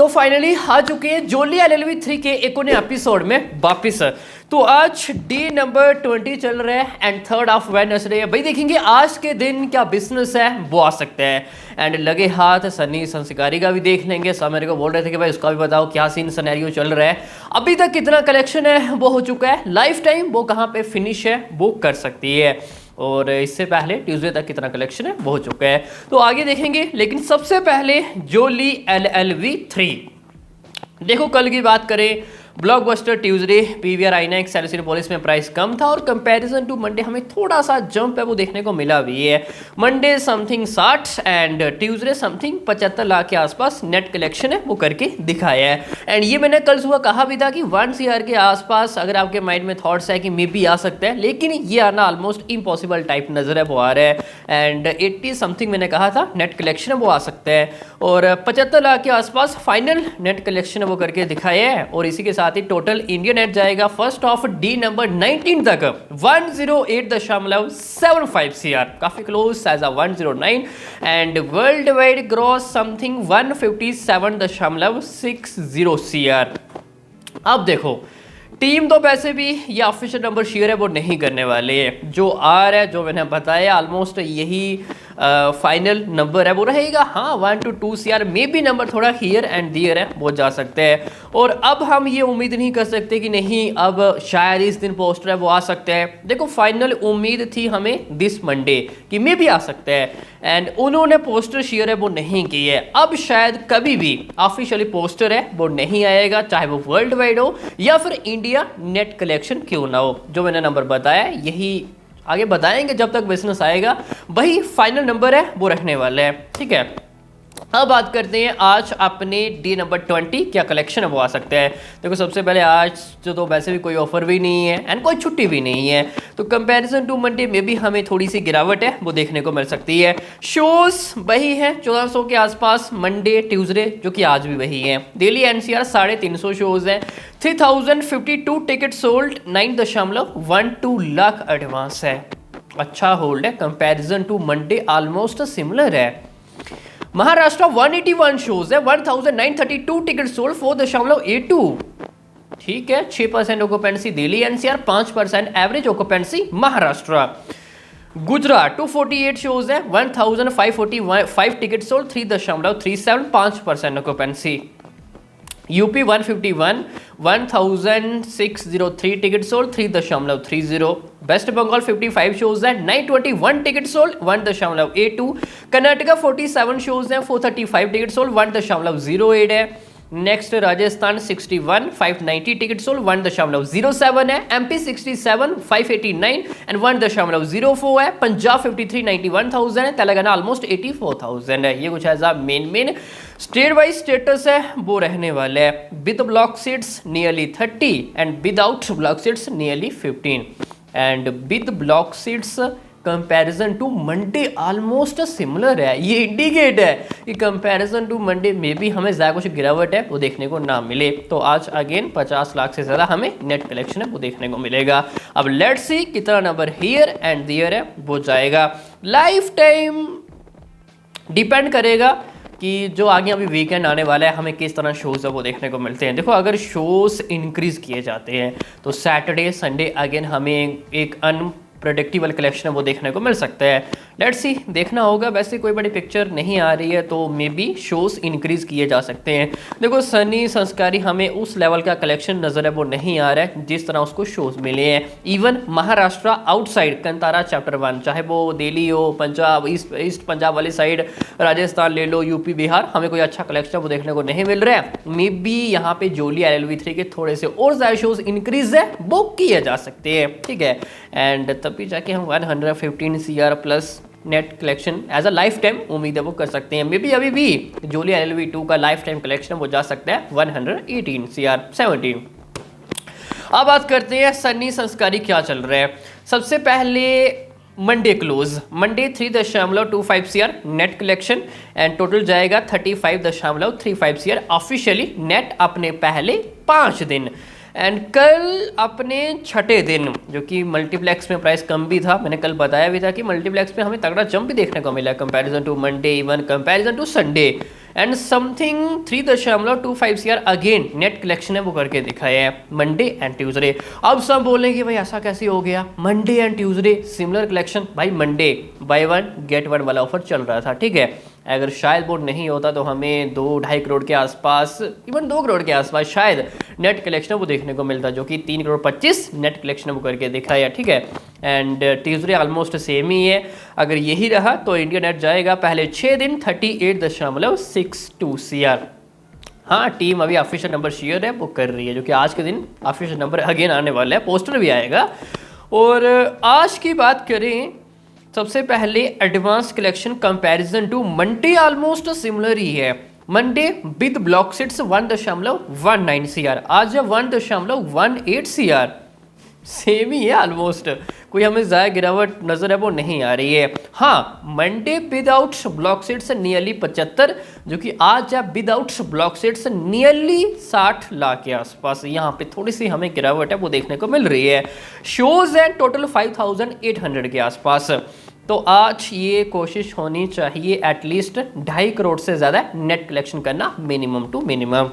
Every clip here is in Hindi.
तो फाइनली आ चुके हैं जोली एलएलबी 3 के एक और एपिसोड में वापिस। तो आज डे नंबर 20 चल रहा है एंड 3rd ऑफ वेडनेसडे। भाई देखेंगे आज के दिन क्या बिजनेस है वो आ सकते हैं एंड लगे हाथ सन्नी संस्कारी का भी देख लेंगे। सब मेरे को बोल रहे थे कि भाई उसका भी बताओ क्या सीन सिनेरियो चल रहा है, अभी तक कितना कलेक्शन है वो हो चुका है, लाइफ टाइम वो कहाँ पे फिनिश है वो कर सकती है, और इससे पहले ट्यूसडे तक कितना कलेक्शन है वो हो चुका है तो आगे देखेंगे। लेकिन सबसे पहले जोली एलएलबी 3 देखो, कल की बात करें blockbuster Tuesday PVR INOX Cinepolis में प्राइस कम था और कंपैरिजन टू मंडे हमें थोड़ा सा जंप है वो देखने को मिला भी है। Monday something 60 and Tuesday something 75 lakh के आसपास नेट कलेक्शन है वो करके दिखाया है। एंड ये मैंने कल सुबह कहा भी था कि 1 CR के आसपास अगर आपके माइंड में थॉट्स है कि मे बी आ सकता है, लेकिन ये आना ऑलमोस्ट इम्पॉसिबल टाइप नजर है वो आ रहा है। एंड 80 समथिंग मैंने कहा था नेट कलेक्शन है वो आ सकता है और 75 लाख के आसपास फाइनल नेट कलेक्शन है वो करके दिखाया है। और इसी के साथ ही टोटल इंडियन नेट जाएगा फर्स्ट ऑफ डी नंबर 19 तक 108.75 CR, काफी close as 109 and worldwide gross something 157.60 CR। अब देखो टीम तो वैसे भी ये ऑफिशियल नंबर शेयर है वो नहीं करने वाले हैं, जो आ रहा है जो मैंने बताया ऑलमोस्ट यही फाइनल नंबर है वो रहेगा। हाँ 1 to 2 CR मे भी नंबर थोड़ा हियर एंड दियर है वो जा सकते हैं। और अब हम ये उम्मीद नहीं कर सकते कि नहीं अब शायद इस दिन पोस्टर है वो आ सकते हैं। देखो फाइनल उम्मीद थी हमें दिस मंडे कि मे भी आ सकते हैं एंड उन्होंने पोस्टर शेयर है वो नहीं की है। अब शायद कभी भी ऑफिशियली पोस्टर है वो नहीं आएगा, चाहे वो वर्ल्ड वाइड हो या फिर इंडिया नेट कलेक्शन क्यों ना हो। जो मैंने नंबर बताया यही आगे बताएंगे, जब तक बिजनेस आएगा वही फाइनल नंबर है वो रखने वाले हैं, ठीक है। अब बात करते हैं आज अपने डे नंबर 20 क्या कलेक्शन है वो आ सकते हैं। देखो सबसे पहले आज तो वैसे भी कोई ऑफर भी नहीं है एंड कोई छुट्टी भी नहीं है, तो कंपैरिजन टू मंडे में भी हमें थोड़ी सी गिरावट है वो देखने को मिल सकती है। शोज वही है 1400 के आसपास मंडे ट्यूसडे, जो कि आज भी वही है। डेली एनसीआर 350 शोज है, 3052 टिकट सोल्ड, 9.12 लाख एडवांस है। अच्छा होल्ड है, comparison to Monday almost similar है। महाराष्ट्र 181 शोज है, 1932 टिकट सोल्ड, 4.82, ठीक है। 6% occupancy Delhi NCR, 5% average occupancy Maharashtra. Gujarat 248 shows है, 1545 ticket sold, 3.37, 5% occupancy. UP 151 1603 ticket sold, 3.30। West Bengal 55 shows है, 921 टिकट सोल्ड, 1.82। कर्नाटका 47 शोज है, 435 टिकट सोल्ड, 1.08 है। नेक्स्ट राजस्थान 61 590 टिकट सोल्ड, 1.07 है। एमपी 67 589 एंड 1.04 है। पंजाब 53 91,000 है। तेलंगाना ऑलमोस्ट 84,000 है। ये कुछ ऐसा मेन स्टेट वाइज स्टेटस है वो रहने वाले हैं। With block seats nearly 30 and without block seats nearly 15 and with block seats comparison to Monday almost similar है। ये इंडिकेट है कि कंपैरिजन टू मंडे में भी हमें ज़्यादा कुछ गिरावट है वो देखने को ना मिले। तो आज अगेन 50 लाख से ज़्यादा हमें नेट कलेक्शन है वो देखने को मिलेगा। अब लेट्स सी कितना नंबर हियर एंड दियर है वो जाएगा। लाइफ टाइम डिपेंड करेगा कि जो आगे अभी वीकेंड आने वाला है हमें किस तरह शोज़ है वो देखने को मिलते हैं। देखो अगर शोज़ इंक्रीज़ किए जाते हैं तो सैटरडे संडे अगेन हमें एक प्रेडिक्टेबल कलेक्शन है वो देखने को मिल सकता है। लेट्स सी देखना होगा। वैसे कोई बड़ी पिक्चर नहीं आ रही है तो मे बी शोज़ इंक्रीज़ किए जा सकते हैं। देखो सनी संस्कारी हमें उस लेवल का कलेक्शन नज़र है वो नहीं आ रहा है जिस तरह उसको शोज़ मिले हैं। Even Maharashtra outside Kantara chapter 1, चाहे वो दिल्ली हो, पंजाब ईस्ट पंजाब वाली साइड, राजस्थान ले लो, यूपी बिहार, हमें कोई अच्छा कलेक्शन वो देखने को नहीं मिल रहा है। मे बी यहाँ पे जोली एलएलबी 3 के थोड़े से और ज़्यादा शोज़ इंक्रीज है वो किए जा सकते हैं, ठीक है। एंड तभी जाके हम 115 CR plus net collection as a lifetime उम्मीद है वो कर सकते हैं। मे बी अभी भी जोली एलएलबी 2 का लाइफ टाइम कलेक्शन वो जा सकता है 118 CR 17। अब बात करते हैं सन्नी संस्कारी क्या चल रहा है। सबसे पहले Monday close, Monday 3.25 CR net collection and total जाएगा 35.35 CR ऑफिशियली नेट अपने पहले 5 दिन। एंड कल अपने छठे दिन जो कि मल्टीप्लेक्स में प्राइस कम भी था, मैंने कल बताया भी था कि मल्टीप्लेक्स में हमें तगड़ा जंप भी देखने को मिला comparison to Monday, even comparison to Sunday. And something 3.25 CR again net collection है वो करके दिखाया है मंडे एंड ट्यूसडे। अब सब बोलेंगे भाई ऐसा कैसे हो गया, Monday and Tuesday similar collection. भाई मंडे बाय 1 गेट 1 वाला ऑफर चल रहा था, ठीक है। अगर शायद वो नहीं होता तो हमें 2-2.5 करोड़ के आसपास, इवन 2 करोड़ के आसपास शायद नेट कलेक्शन वो देखने को मिलता, जो कि 3.25 करोड़ नेट कलेक्शन वो करके दिखाया, ठीक है। एंड ट्यूसडे ऑलमोस्ट सेम ही है। अगर यही रहा तो इंडिया नेट जाएगा पहले 6 दिन 38.62 CR। हाँ, टीम अभी ऑफिशियल नंबर शेयर है वो कर रही है, जो कि आज के दिन ऑफिशियल नंबर अगेन आने वाला है, पोस्टर भी आएगा। और आज की बात करें, सबसे पहले advance collection comparison to Monday almost similar ही है। Monday with block seats 1.19 CR, आज 1.18 CR, सेम ही है ऑलमोस्ट, कोई हमें ज़्यादा गिरावट नजर है वो नहीं आ रही है। हाँ, Monday without block sets nearly 75, जो कि आज है without block sets nearly 60 lakh के आसपास। यहाँ पे थोड़ी सी हमें गिरावट है वो देखने को मिल रही है। शोज है टोटल 5800 के आसपास। तो आज ये कोशिश होनी चाहिए एटलीस्ट 2.5 करोड़ से ज़्यादा नेट कलेक्शन करना, मिनिमम टू मिनिमम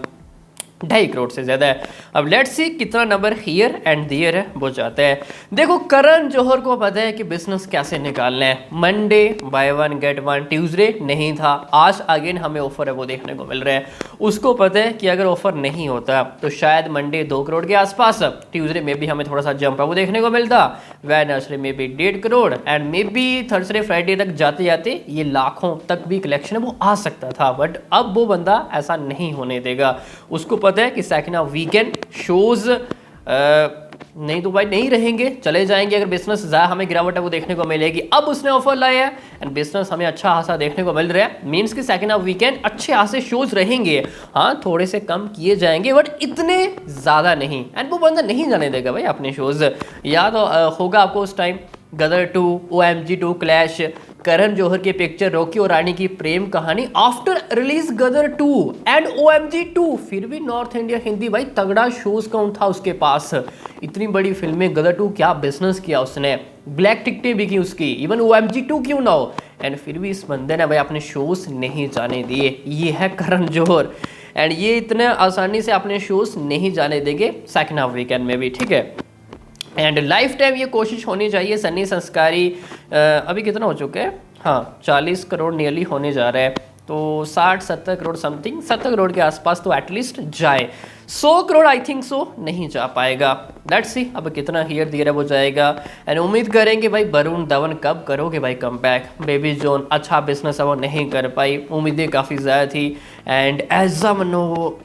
2.5 करोड़ से ज़्यादा है। अब लेट्स सी कितना नंबर हियर एंड दियर है वो जाता है। देखो करण जौहर को पता है कि बिजनेस कैसे निकालना है। मंडे बाय 1 गेट 1, ट्यूसडे नहीं था, आज अगेन हमें ऑफर है वो देखने को मिल रहा है। उसको पता है कि अगर ऑफर नहीं होता तो शायद मंडे 2 करोड़ के आसपास, ट्यूसडे में भी हमें थोड़ा सा जंप है वो देखने को मिलता, वेडनेसडे में भी 1.5 crore, and may be Thursday Friday तक जाते जाते ये लाखों तक भी कलेक्शन है वो आ सकता था। बट अब वो बंदा ऐसा नहीं होने देगा। उसको पता है कि सेकंड ऑफ वीकेंड शोज नहीं तो भाई नहीं रहेंगे, चले जाएंगे। अगर बिजनेस ज़्यादा हमें गिरावट है वो देखने को मिलेगी। अब उसने ऑफर लाया है एंड बिजनेस हमें अच्छा खासा देखने को मिल रहा है, मीन्स कि सेकंड ऑफ वीकेंड अच्छे खासे शोज रहेंगे। हाँ, थोड़े से कम किए जाएंगे बट इतने ज़्यादा नहीं, एंड वो बंदा नहीं जाने देगा भाई अपने शोज। याद होगा आपको उस time Gadar 2, OMG 2 clash, Karan Johar की picture Rocky Aur Rani Ki Prem Kahani after release Gadar 2 and OMG 2, फिर भी नॉर्थ इंडिया हिंदी भाई तगड़ा शोज काउंट था उसके पास। इतनी बड़ी फिल्म में गदर 2 क्या बिजनेस किया उसने, ब्लैक टिकटें भी की उसकी, इवन OMG 2 क्यों ना हो, एंड फिर भी इस बंदे ने भाई अपने शोज नहीं जाने दिए। ये है करण जौहर, एंड ये इतने आसानी से अपने शोज नहीं जाने देंगे सेकंड हाफ वीकेंड में भी, ठीक है। एंड लाइफ टाइम ये कोशिश होनी चाहिए। सन्नी संस्कारी अभी कितना हो चुका है, हाँ 40 करोड़ नियरली होने जा रहा है, तो 60-70 करोड़ समथिंग, 70 करोड़ के आसपास तो एटलीस्ट जाए। 100 करोड़ आई थिंक सो नहीं जा पाएगा। लेट्स सी अब कितना हियर दिया वो जाएगा। एंड उम्मीद करेंगे भाई वरुण धवन कब करोगे भाई कम बैक। बेबी जॉन अच्छा बिजनेस है वो नहीं कर पाई, उम्मीदें काफ़ी ज़्यादा थी, एंड एज़ा मनो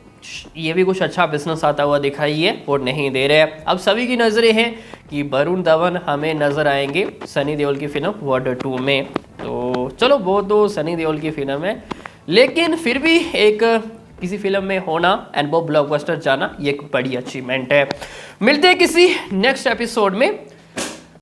ये भी कुछ अच्छा बिजनेस आता हुआ दिखाई है वो नहीं दे रहे हैं। अब सभी की नज़रें हैं कि वरुण धवन हमें नज़र आएंगे सनी देओल की फिल्म वॉर 2 में। तो चलो वो तो सनी देओल की फिल्म है, लेकिन फिर भी एक किसी फिल्म में होना एंड वो ब्लॉकबस्टर जाना ये एक बड़ी अचीवमेंट है। मिलते हैं किसी नेक्स्ट एपिसोड में।